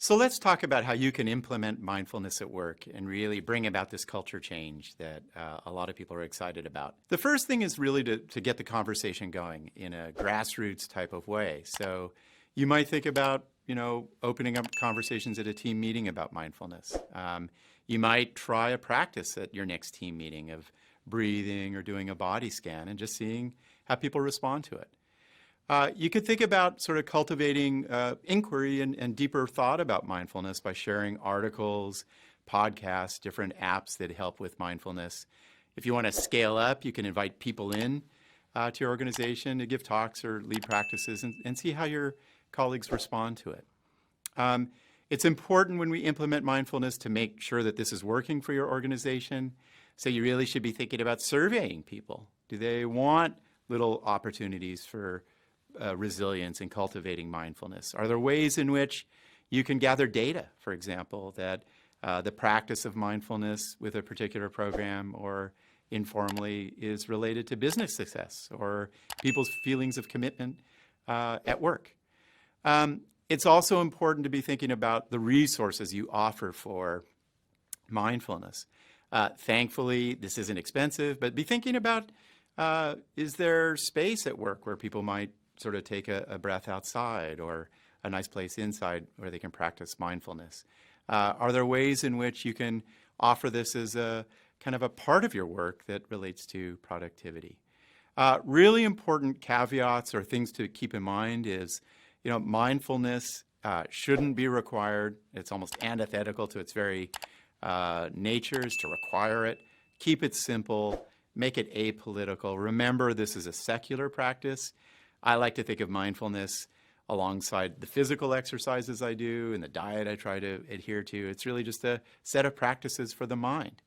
So let's talk about how you can implement mindfulness at work and really bring about this culture change that a lot of people are excited about. The first thing is really to get the conversation going in a grassroots type of way. So you might think about, opening up conversations at a team meeting about mindfulness. You might try a practice at your next team meeting of breathing or doing a body scan and just seeing how people respond to it. You could think about sort of cultivating inquiry and deeper thought about mindfulness by sharing articles, podcasts, different apps that help with mindfulness. If you want to scale up, you can invite people in to your organization to give talks or lead practices and see how your colleagues respond to it. It's important when we implement mindfulness to make sure that this is working for your organization. So you really should be thinking about surveying people. Do they want little opportunities for resilience and cultivating mindfulness? Are there ways in which you can gather data, for example, that the practice of mindfulness with a particular program or informally is related to business success or people's feelings of commitment at work? It's also important to be thinking about the resources you offer for mindfulness. Thankfully, this isn't expensive, but be thinking about, is there space at work where people might sort of take a breath outside or a nice place inside where they can practice mindfulness? Are there ways in which you can offer this as a kind of a part of your work that relates to productivity? Really important caveats or things to keep in mind is, mindfulness shouldn't be required. It's almost antithetical to its very nature is to require it. Keep it simple. Make it apolitical. Remember, this is a secular practice. I like to think of mindfulness alongside the physical exercises I do and the diet I try to adhere to. It's really just a set of practices for the mind.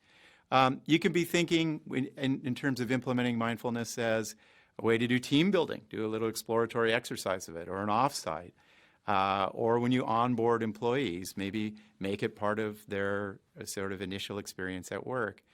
You can be thinking in terms of implementing mindfulness as a way to do team building, do a little exploratory exercise of it, or an offsite. Or when you onboard employees, maybe make it part of their sort of initial experience at work.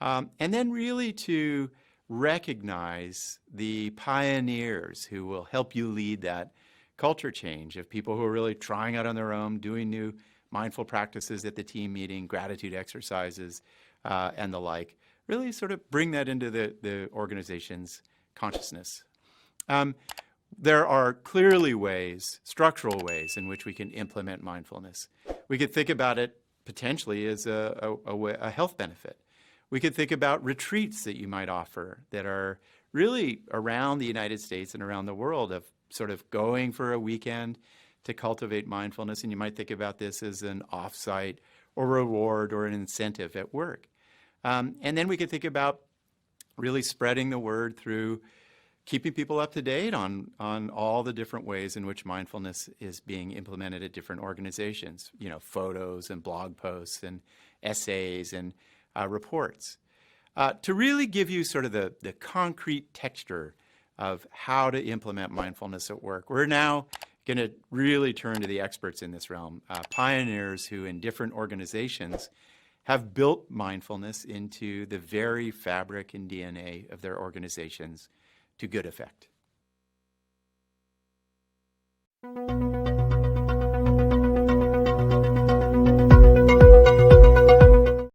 And then really to recognize the pioneers who will help you lead that culture change of people who are really trying out on their own, doing new mindful practices at the team meeting, gratitude exercises, and the like. Really sort of bring that into the organization's consciousness. There are clearly ways, structural ways, in which we can implement mindfulness. We could think about it potentially as a health benefit. We could think about retreats that you might offer that are really around the United States and around the world of sort of going for a weekend to cultivate mindfulness. And you might think about this as an offsite or reward or an incentive at work. And then we could think about really spreading the word through keeping people up to date on all the different ways in which mindfulness is being implemented at different organizations, photos and blog posts and essays and reports, to really give you sort of the concrete texture of how to implement mindfulness at work. We're now going to really turn to the experts in this realm, pioneers who in different organizations have built mindfulness into the very fabric and DNA of their organizations to good effect.